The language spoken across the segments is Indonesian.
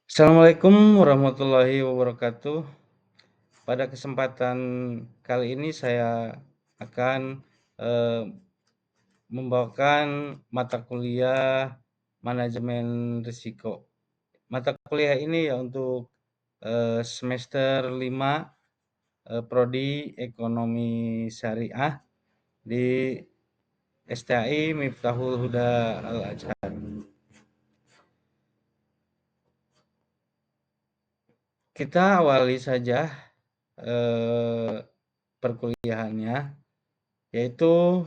Assalamualaikum warahmatullahi wabarakatuh. Pada kesempatan kali ini saya akan eh, membawakan mata kuliah manajemen risiko. Mata kuliah ini ya untuk semester 5 prodi Ekonomi Syariah di STAI Miftahul Huda Al Azhar. Kita awali saja perkuliahannya, yaitu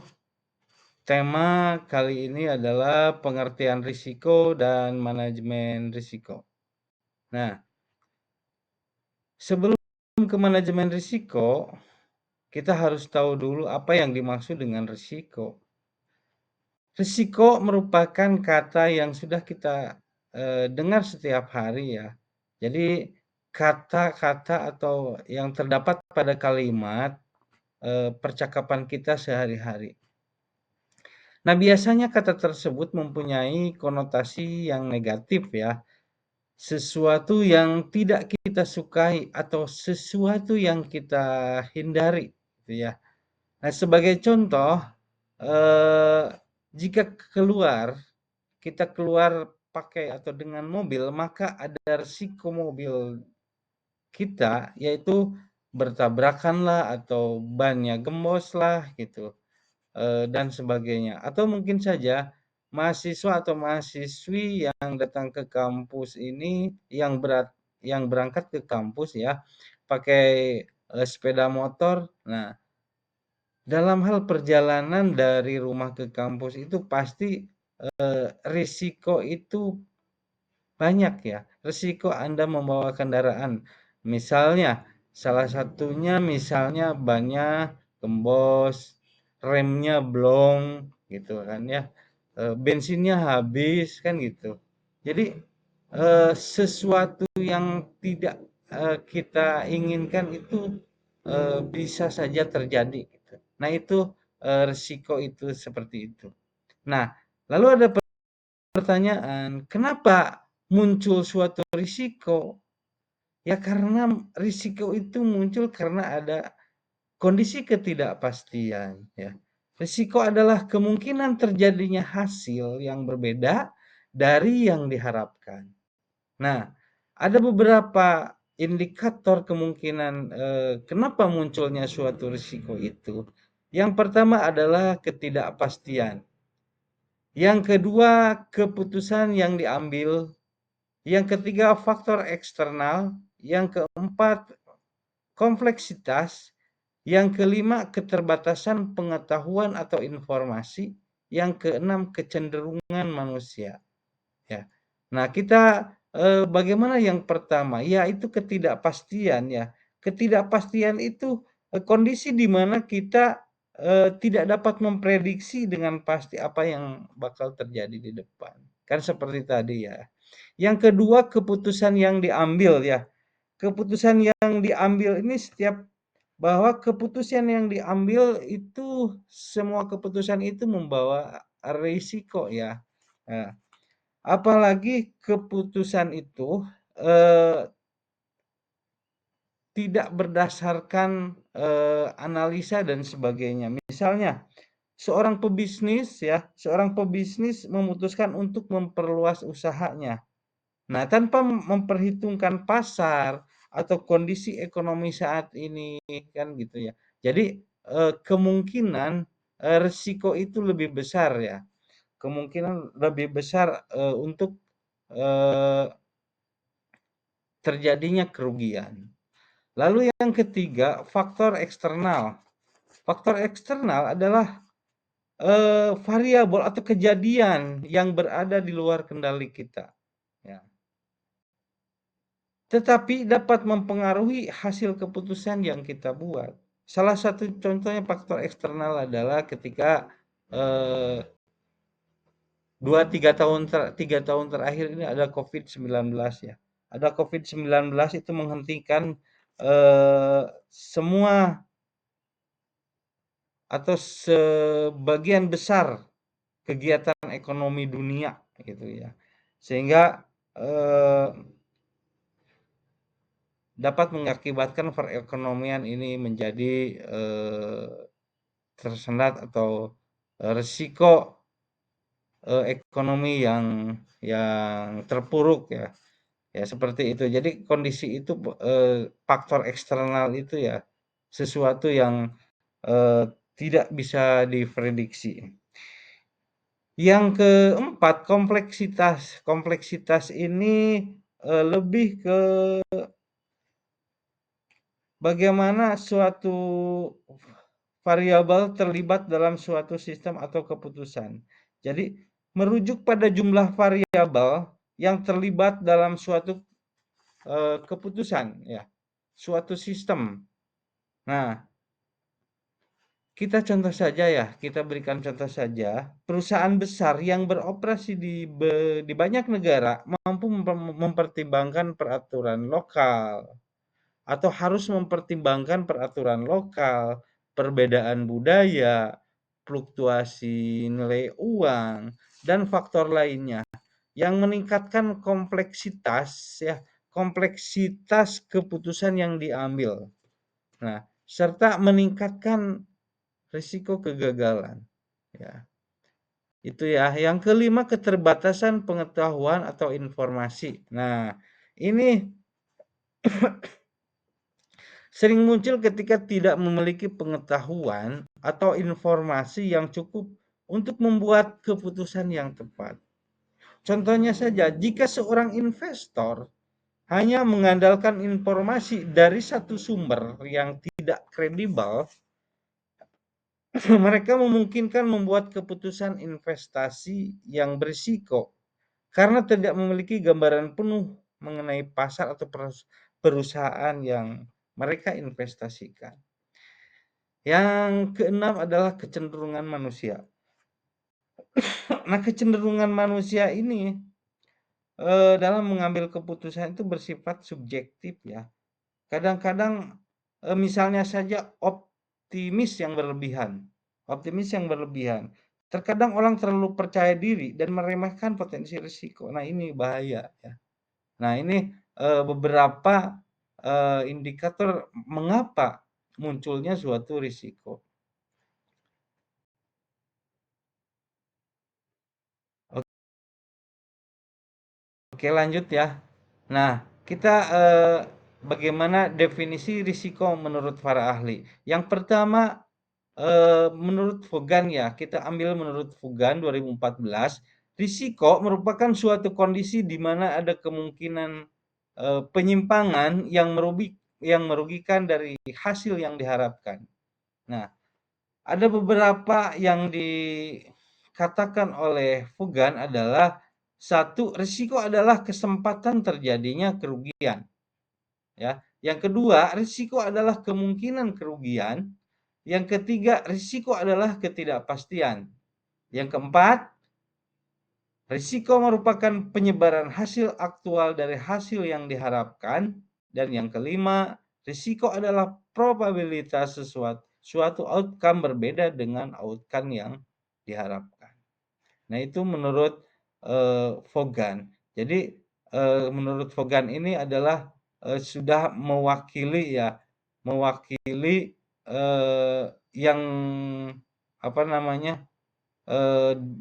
tema kali ini adalah pengertian risiko dan manajemen risiko. Nah, sebelum ke manajemen risiko, kita harus tahu dulu apa yang dimaksud dengan risiko. Risiko merupakan kata yang sudah kita dengar setiap hari ya. Jadi kata-kata atau yang terdapat pada kalimat percakapan kita sehari-hari. Nah, biasanya kata tersebut mempunyai konotasi yang negatif ya, sesuatu yang tidak kita sukai atau sesuatu yang kita hindari, gitu ya. Nah, sebagai contoh, eh, jika kita keluar pakai atau dengan mobil, maka ada risiko mobil kita, yaitu bertabrakan lah atau bannya gembos lah gitu. Dan sebagainya. Atau mungkin saja mahasiswa atau mahasiswi yang datang ke kampus ini yang berangkat ke kampus ya pakai sepeda motor. Nah, dalam hal perjalanan dari rumah ke kampus itu pasti risiko itu banyak ya. Risiko Anda membawa kendaraan. Misalnya, salah satunya misalnya bannya gembos, remnya blong gitu kan ya. Bensinnya habis kan gitu. Jadi sesuatu yang tidak kita inginkan itu bisa saja terjadi gitu. Nah, itu risiko itu seperti itu. Nah, lalu ada pertanyaan, kenapa muncul suatu risiko? Ya karena risiko itu muncul karena ada kondisi ketidakpastian ya. Risiko adalah kemungkinan terjadinya hasil yang berbeda dari yang diharapkan. Nah, ada beberapa indikator kemungkinan kenapa munculnya suatu risiko itu. Yang pertama adalah ketidakpastian. Yang kedua, keputusan yang diambil. Yang ketiga, faktor eksternal. Yang keempat, kompleksitas. Yang kelima, keterbatasan pengetahuan atau informasi. Yang keenam, kecenderungan manusia. Ya. Nah, kita bagaimana yang pertama? Ya, itu ketidakpastian ya. Ketidakpastian itu kondisi di mana kita tidak dapat memprediksi dengan pasti apa yang bakal terjadi di depan. Kan seperti tadi ya. Yang kedua, keputusan yang diambil ya. Keputusan yang diambil ini bahwa keputusan yang diambil itu semua keputusan itu membawa risiko ya. Nah, apalagi keputusan itu tidak berdasarkan analisa dan sebagainya. Misalnya, seorang pebisnis memutuskan untuk memperluas usahanya. Nah, tanpa memperhitungkan pasar atau kondisi ekonomi saat ini kan gitu ya. Jadi kemungkinan risiko itu lebih besar ya. Kemungkinan lebih besar untuk eh, terjadinya kerugian. Lalu yang ketiga, faktor eksternal. Faktor eksternal adalah variabel atau kejadian yang berada di luar kendali kita. Ya. Tetapi dapat mempengaruhi hasil keputusan yang kita buat. Salah satu contohnya faktor eksternal adalah ketika eh, 2-3 tahun terakhir ini ada COVID-19 ya. Ada COVID-19 itu menghentikan semua atau sebagian besar kegiatan ekonomi dunia gitu ya. Sehingga eh, dapat mengakibatkan perekonomian ini menjadi, tersendat atau, resiko, ekonomi yang terpuruk ya, ya seperti itu. Jadi kondisi itu, faktor eksternal itu ya, sesuatu yang, eee, tidak bisa diprediksi. Yang keempat, kompleksitas. Kompleksitas ini, lebih ke bagaimana suatu variabel terlibat dalam suatu sistem atau keputusan. Jadi, merujuk pada jumlah variabel yang terlibat dalam suatu, keputusan ya, suatu sistem. Nah, kita berikan contoh saja, perusahaan besar yang beroperasi di banyak negara mampu mempertimbangkan peraturan lokal, atau harus mempertimbangkan peraturan lokal, perbedaan budaya, fluktuasi nilai uang, dan faktor lainnya yang meningkatkan kompleksitas ya, kompleksitas keputusan yang diambil. Nah, serta meningkatkan risiko kegagalan ya. Itu ya. Yang kelima, keterbatasan pengetahuan atau informasi. Nah, ini sering muncul ketika tidak memiliki pengetahuan atau informasi yang cukup untuk membuat keputusan yang tepat. Contohnya saja, jika seorang investor hanya mengandalkan informasi dari satu sumber yang tidak kredibel, mereka memungkinkan membuat keputusan investasi yang berisiko karena tidak memiliki gambaran penuh mengenai pasar atau perusahaan yang mereka investasikan. Yang keenam adalah kecenderungan manusia. Nah, kecenderungan manusia ini dalam mengambil keputusan itu bersifat subjektif ya. Kadang-kadang misalnya saja optimis yang berlebihan. Optimis yang berlebihan. Terkadang orang terlalu percaya diri dan meremehkan potensi risiko. Nah, ini bahaya ya. Nah, ini beberapa indikator mengapa munculnya suatu risiko. Oke, lanjut ya. Nah, kita bagaimana definisi risiko menurut para ahli? Yang pertama, menurut Vaughan ya, kita ambil menurut Vaughan 2014, risiko merupakan suatu kondisi di mana ada kemungkinan penyimpangan yang merugikan dari hasil yang diharapkan. Nah, ada beberapa yang dikatakan oleh Vaughan adalah satu, risiko adalah kesempatan terjadinya kerugian, ya. Yang kedua, risiko adalah kemungkinan kerugian. Yang ketiga, risiko adalah ketidakpastian. Yang keempat, risiko merupakan penyebaran hasil aktual dari hasil yang diharapkan. Dan yang kelima, risiko adalah probabilitas suatu outcome berbeda dengan outcome yang diharapkan. Nah, itu menurut Vaughan. Jadi menurut Vaughan ini adalah sudah mewakili ya, mewakili yang apa namanya,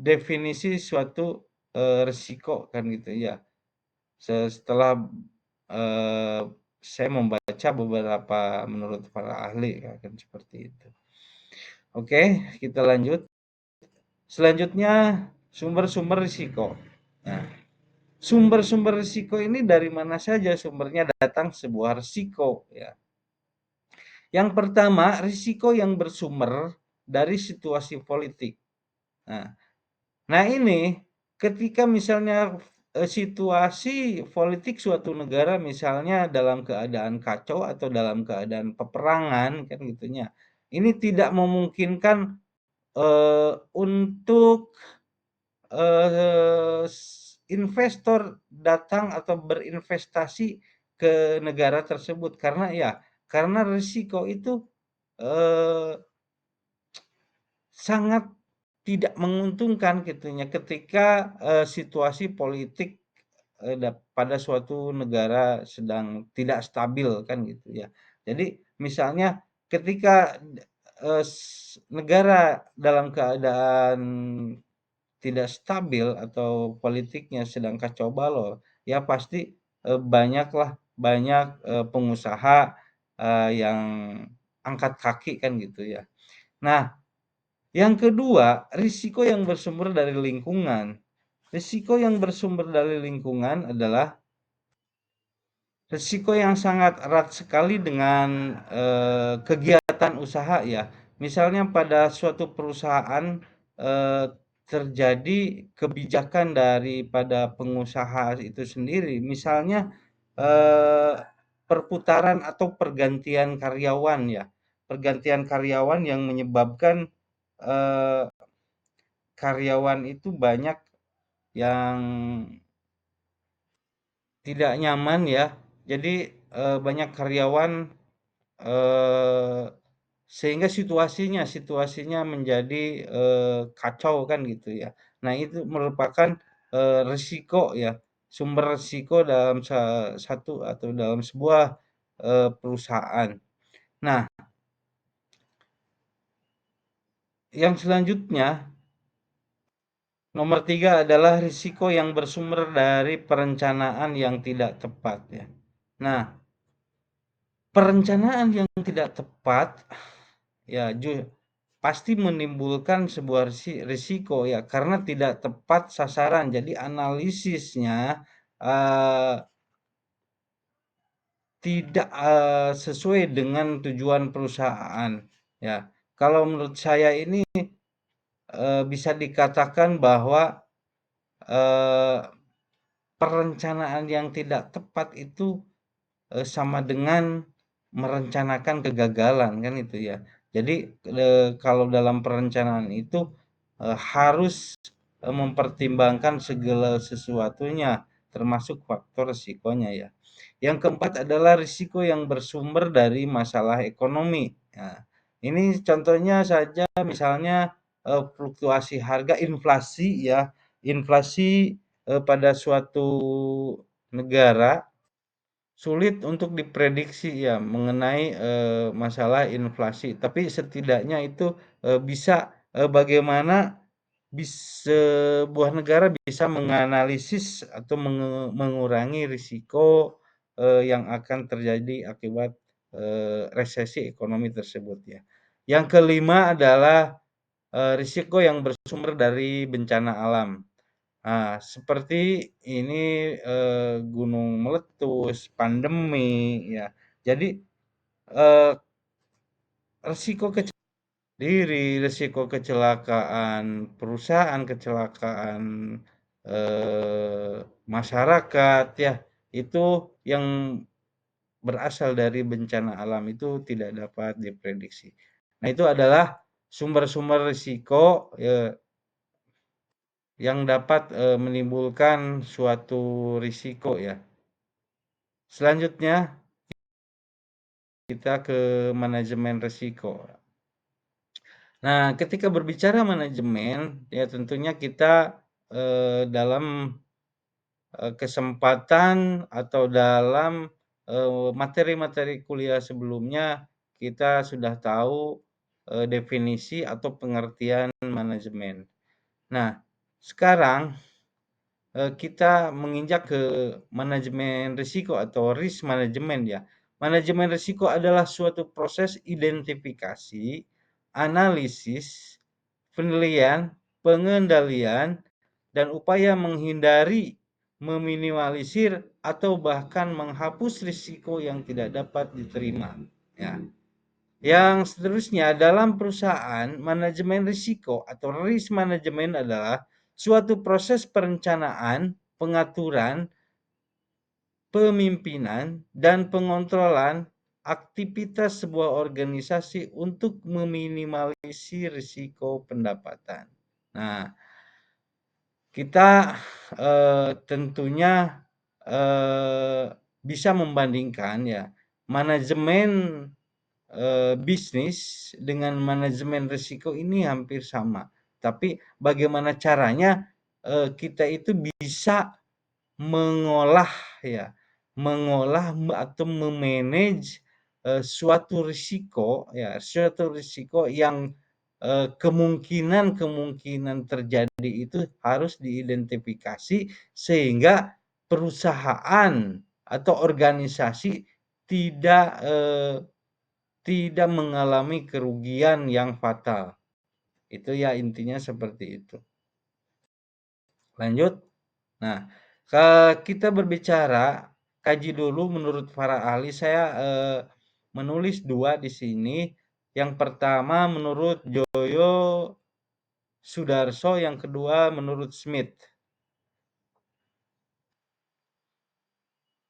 definisi suatu risiko kan gitu ya. Setelah eh, saya membaca beberapa menurut para ahli ya, kan seperti itu. Oke, kita lanjut. Selanjutnya, sumber-sumber risiko. Nah, sumber-sumber risiko ini dari mana saja sumbernya datang sebuah risiko ya. Yang pertama, risiko yang bersumber dari situasi politik. Nah, ini ketika misalnya situasi politik suatu negara misalnya dalam keadaan kacau atau dalam keadaan peperangan kan gitunya. Ini tidak memungkinkan untuk eee, investor datang atau berinvestasi ke negara tersebut karena risiko itu, eee, sangat tidak menguntungkan gitunya ketika, situasi politik pada suatu negara sedang tidak stabil kan gitu ya. Jadi misalnya ketika, negara dalam keadaan tidak stabil atau politiknya sedang kacau balau, ya pasti, banyak, pengusaha, yang angkat kaki kan gitu ya. Nah, yang kedua, risiko yang bersumber dari lingkungan. Risiko yang bersumber dari lingkungan adalah risiko yang sangat erat sekali dengan, kegiatan usaha ya. Misalnya pada suatu perusahaan, eee, terjadi kebijakan daripada pengusaha itu sendiri, misalnya, eee, perputaran atau pergantian karyawan ya, pergantian karyawan yang menyebabkan, eee, karyawan itu banyak yang tidak nyaman ya. Jadi, banyak karyawan, eee, sehingga situasinya menjadi, kacau kan gitu ya. Nah itu merupakan, resiko ya, sumber resiko dalam satu atau dalam sebuah, perusahaan. Nah, yang selanjutnya, nomor 3 adalah risiko yang bersumber dari perencanaan yang tidak tepat ya. Nah, perencanaan yang tidak tepat ya pasti menimbulkan sebuah risiko ya karena tidak tepat sasaran. Jadi analisisnya eh, tidak sesuai dengan tujuan perusahaan ya. Kalau menurut saya ini bisa dikatakan bahwa eh, perencanaan yang tidak tepat itu sama dengan merencanakan kegagalan kan itu ya. Jadi, kalau dalam perencanaan itu, harus, mempertimbangkan segala sesuatunya, termasuk faktor resikonya ya. Yang keempat adalah risiko yang bersumber dari masalah ekonomi. Nah, ini contohnya saja misalnya, fluktuasi harga, inflasi ya. Inflasi, pada suatu negara sulit untuk diprediksi ya mengenai, masalah inflasi, tapi setidaknya itu, bisa, bagaimana sebuah negara bisa menganalisis atau mengurangi risiko, yang akan terjadi akibat, resesi ekonomi tersebut ya. Yang kelima adalah, risiko yang bersumber dari bencana alam. Nah, seperti ini, gunung meletus, pandemi, ya. Jadi, eee, resiko diri, resiko kecelakaan perusahaan, kecelakaan, eee, masyarakat, ya, itu yang berasal dari bencana alam itu tidak dapat diprediksi. Nah, itu adalah sumber-sumber risiko, yang dapat, menimbulkan suatu risiko ya. Selanjutnya kita ke manajemen risiko. Nah, ketika berbicara manajemen, ya tentunya kita, dalam, kesempatan atau dalam, materi-materi kuliah sebelumnya, kita sudah tahu, definisi atau pengertian manajemen. Nah, sekarang kita menginjak ke manajemen risiko atau risk management ya. Manajemen risiko adalah suatu proses identifikasi, analisis, penilaian, pengendalian, dan upaya menghindari, meminimalisir, atau bahkan menghapus risiko yang tidak dapat diterima. Ya. Yang seterusnya dalam perusahaan, manajemen risiko atau risk management adalah suatu proses perencanaan, pengaturan, pemimpinan, dan pengontrolan aktivitas sebuah organisasi untuk meminimalisir risiko pendapatan. Nah, kita tentunya eh, bisa membandingkan ya manajemen bisnis dengan manajemen risiko ini hampir sama. Tapi bagaimana caranya kita itu bisa mengolah ya, mengolah atau me-manage, suatu risiko yang, kemungkinan terjadi itu harus diidentifikasi sehingga perusahaan atau organisasi tidak, tidak mengalami kerugian yang fatal. Itu ya intinya seperti itu. Lanjut. Nah, kita berbicara, kaji dulu menurut para ahli, saya, menulis 2 di sini. Yang pertama menurut Joyo Sudarso, yang kedua menurut Smith.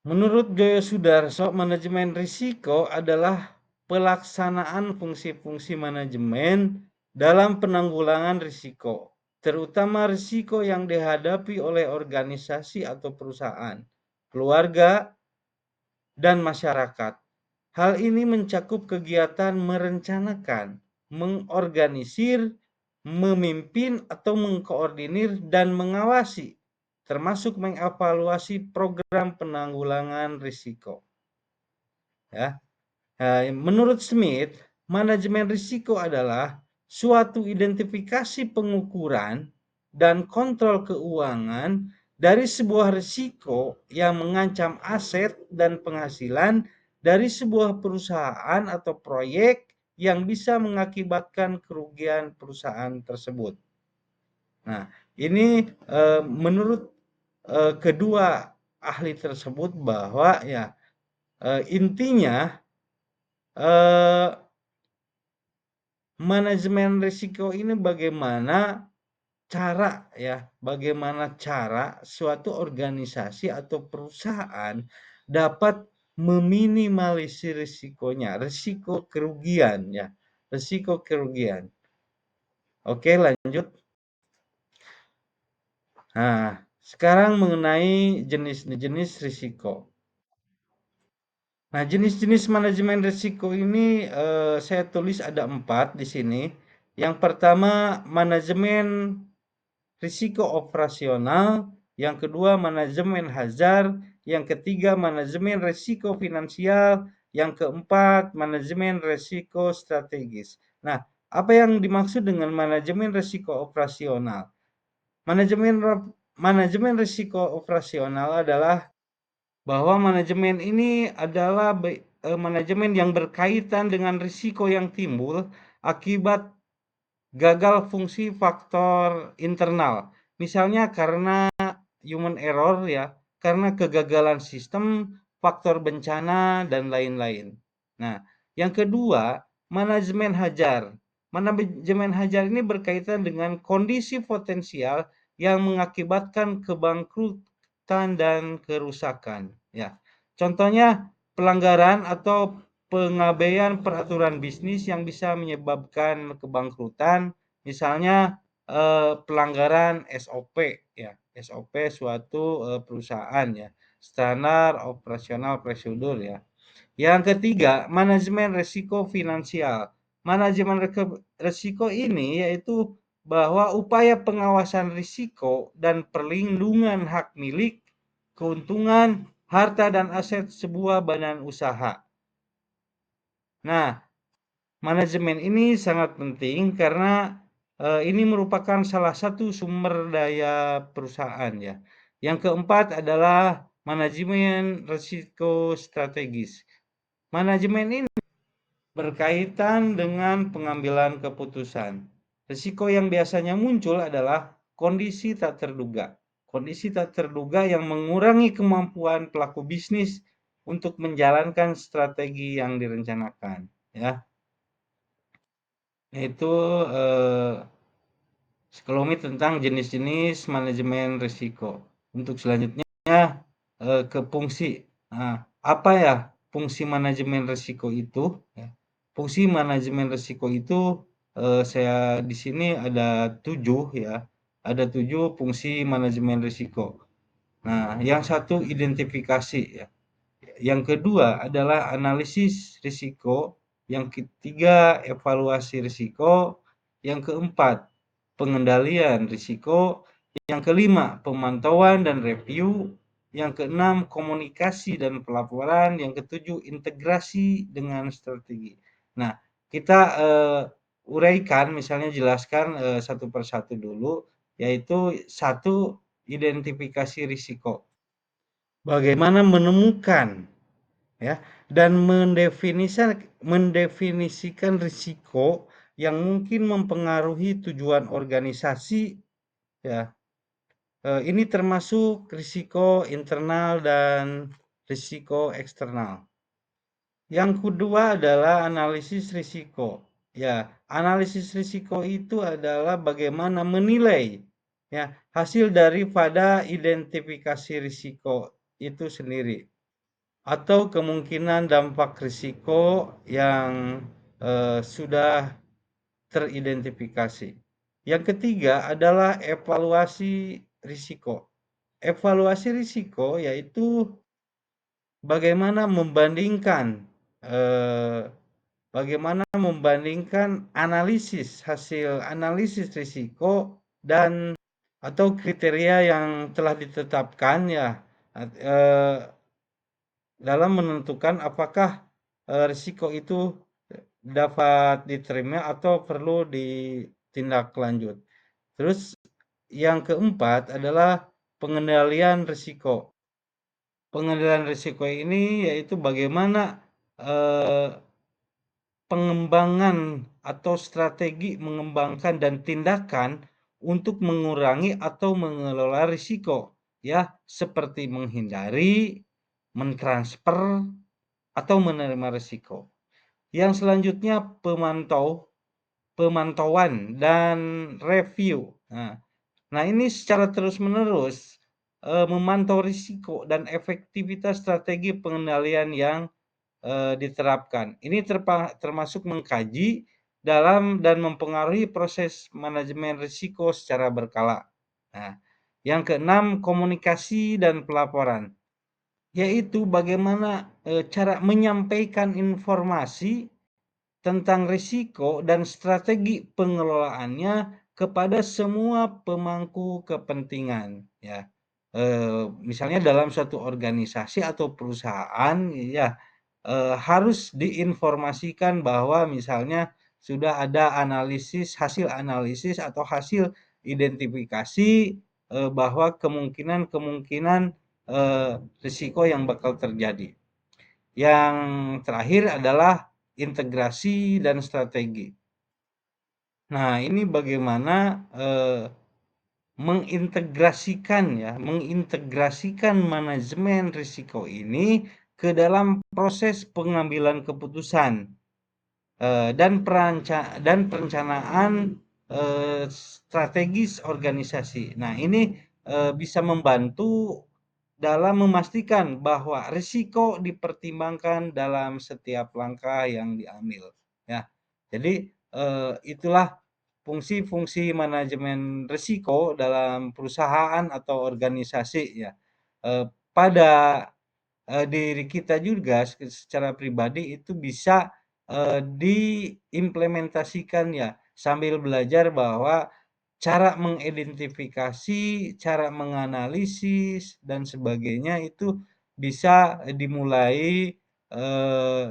Menurut Joyo Sudarso, manajemen risiko adalah pelaksanaan fungsi-fungsi manajemen dalam penanggulangan risiko, terutama risiko yang dihadapi oleh organisasi atau perusahaan, keluarga, dan masyarakat. Hal ini mencakup kegiatan merencanakan, mengorganisir, memimpin atau mengkoordinir dan mengawasi, termasuk mengevaluasi program penanggulangan risiko. Ya. Menurut Smith, manajemen risiko adalah suatu identifikasi pengukuran dan kontrol keuangan dari sebuah risiko yang mengancam aset dan penghasilan dari sebuah perusahaan atau proyek yang bisa mengakibatkan kerugian perusahaan tersebut. Nah, ini menurut kedua ahli tersebut bahwa ya intinya manajemen risiko ini bagaimana cara suatu organisasi atau perusahaan dapat meminimalisir risikonya, risiko kerugian ya, risiko kerugian. Oke, lanjut. Nah, sekarang mengenai jenis-jenis risiko. Nah, jenis-jenis manajemen risiko ini saya tulis ada 4 di sini. Yang pertama, manajemen risiko operasional, yang kedua manajemen hazard, yang ketiga manajemen risiko finansial, yang keempat manajemen risiko strategis. Nah, apa yang dimaksud dengan manajemen risiko operasional? Manajemen risiko operasional adalah bahwa manajemen ini adalah manajemen yang berkaitan dengan risiko yang timbul akibat gagal fungsi faktor internal. Misalnya karena human error ya, karena kegagalan sistem, faktor bencana, dan lain-lain. Nah, yang kedua, manajemen hajar. Manajemen hajar ini berkaitan dengan kondisi potensial yang mengakibatkan kebangkrutan dan kerusakan. Ya, contohnya pelanggaran atau pengabaian peraturan bisnis yang bisa menyebabkan kebangkrutan, misalnya pelanggaran SOP ya, SOP suatu perusahaan ya, standar operasional prosedur ya. Yang ketiga, manajemen risiko finansial. Manajemen risiko ini yaitu bahwa upaya pengawasan risiko dan perlindungan hak milik, keuntungan, harta dan aset sebuah badan usaha. Nah, manajemen ini sangat penting karena ini merupakan salah satu sumber daya perusahaan ya. Yang keempat adalah manajemen risiko strategis. Manajemen ini berkaitan dengan pengambilan keputusan. Risiko yang biasanya muncul adalah kondisi tak terduga. Kondisi tak terduga yang mengurangi kemampuan pelaku bisnis untuk menjalankan strategi yang direncanakan ya. Itu sekelumit tentang jenis-jenis manajemen risiko. Untuk selanjutnya ke fungsi. Nah, apa ya fungsi manajemen risiko itu? Ya. Fungsi manajemen risiko itu saya di sini ada 7 ya. Ada 7 fungsi manajemen risiko. Nah, yang satu identifikasi ya. Yang kedua adalah analisis risiko, yang ketiga evaluasi risiko, yang keempat pengendalian risiko, yang kelima pemantauan dan review, yang keenam komunikasi dan pelaporan, yang ketujuh integrasi dengan strategi. Nah, kita uraikan, misalnya jelaskan satu persatu dulu, yaitu satu, identifikasi risiko. Bagaimana menemukan ya dan mendefinisikan risiko yang mungkin mempengaruhi tujuan organisasi ya. Ini termasuk risiko internal dan risiko eksternal. Yang kedua adalah analisis risiko. Ya, analisis risiko itu adalah bagaimana menilai ya hasil daripada identifikasi risiko itu sendiri atau kemungkinan dampak risiko yang sudah teridentifikasi. Yang ketiga adalah evaluasi risiko. Evaluasi risiko yaitu bagaimana membandingkan eh, hasil analisis risiko dan atau kriteria yang telah ditetapkan ya eh, dalam menentukan apakah risiko itu dapat diterima atau perlu ditindaklanjut. Terus yang keempat adalah pengendalian risiko. Pengendalian risiko ini yaitu bagaimana eh, pengembangan atau strategi mengembangkan dan tindakan untuk mengurangi atau mengelola risiko ya seperti menghindari, mentransfer atau menerima risiko. Yang selanjutnya pemantauan dan review. Nah, ini secara terus-menerus memantau risiko dan efektivitas strategi pengendalian yang diterapkan. Ini termasuk mengkaji dalam dan mempengaruhi proses manajemen risiko secara berkala. Nah, yang keenam komunikasi dan pelaporan, yaitu bagaimana cara menyampaikan informasi tentang risiko dan strategi pengelolaannya kepada semua pemangku kepentingan ya. Misalnya dalam suatu organisasi atau perusahaan ya harus diinformasikan bahwa misalnya sudah ada hasil analisis atau hasil identifikasi bahwa kemungkinan-kemungkinan risiko yang bakal terjadi. Yang terakhir adalah integrasi dan strategi. Nah, ini bagaimana mengintegrasikan manajemen risiko ini ke dalam proses pengambilan keputusan dan perencanaan strategis organisasi. Nah, ini bisa membantu dalam memastikan bahwa risiko dipertimbangkan dalam setiap langkah yang diambil. Ya, jadi itulah fungsi-fungsi manajemen risiko dalam perusahaan atau organisasi ya. Pada diri kita juga secara pribadi itu bisa diimplementasikan ya sambil belajar bahwa cara mengidentifikasi, cara menganalisis dan sebagainya itu bisa dimulai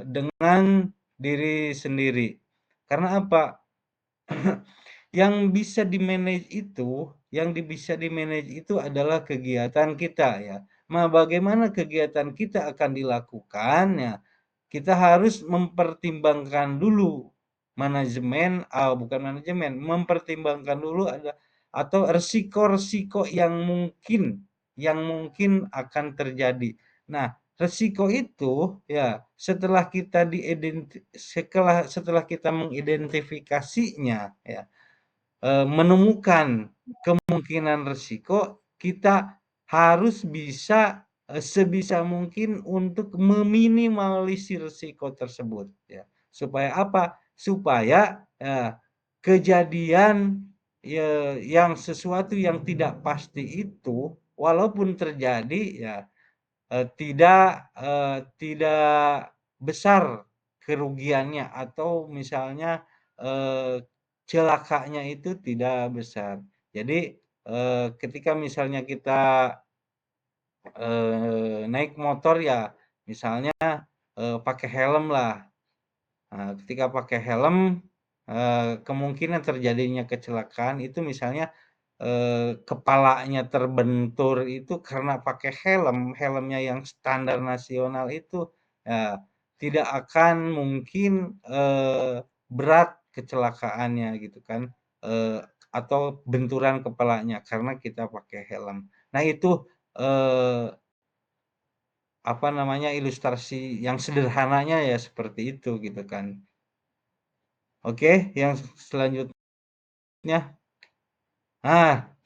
dengan diri sendiri. Karena apa? Yang bisa di-manage itu adalah kegiatan kita ya. Nah, bagaimana kegiatan kita akan dilakukan ya, kita harus mempertimbangkan dulu mempertimbangkan dulu atau resiko-resiko yang mungkin akan terjadi. Nah, resiko itu ya setelah kita mengidentifikasinya ya, menemukan kemungkinan risiko, kita harus bisa sebisa mungkin untuk meminimalisir risiko tersebut ya. Supaya apa? Supaya kejadian yang sesuatu yang tidak pasti itu walaupun terjadi ya tidak besar kerugiannya atau misalnya celakanya itu tidak besar. Jadi ketika misalnya kita naik motor ya misalnya, pakai helm lah. Ketika pakai helm, kemungkinan terjadinya kecelakaan itu misalnya, kepalanya terbentur itu karena pakai helm, helmnya yang standar nasional itu, ya tidak akan mungkin, berat kecelakaannya gitu kan, atau benturan kepalanya karena kita pakai helm. Nah itu, eee, apa namanya, ilustrasi yang sederhananya ya seperti itu gitu kan. Oke, yang selanjutnya,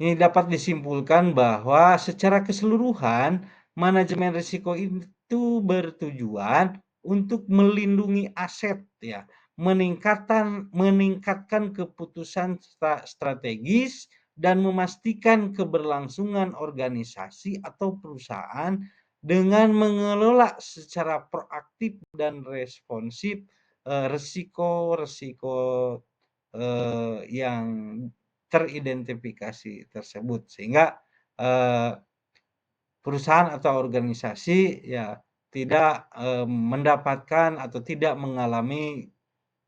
ini dapat disimpulkan bahwa secara keseluruhan manajemen risiko itu bertujuan untuk melindungi aset ya, meningkatkan keputusan strategis dan memastikan keberlangsungan organisasi atau perusahaan dengan mengelola secara proaktif dan responsif risiko-risiko yang teridentifikasi tersebut sehingga perusahaan atau organisasi ya tidak mendapatkan atau tidak mengalami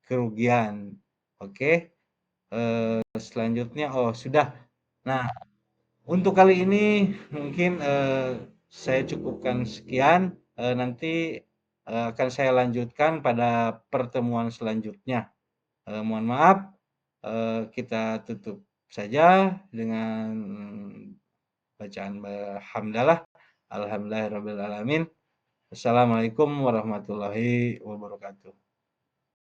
kerugian. Oke, selanjutnya oh sudah. Nah, untuk kali ini mungkin saya cukupkan sekian. Nanti akan saya lanjutkan pada pertemuan selanjutnya. Mohon maaf, kita tutup saja dengan bacaan hamdalah. Alhamdulillahirabbil alamin. Assalamualaikum warahmatullahi wabarakatuh.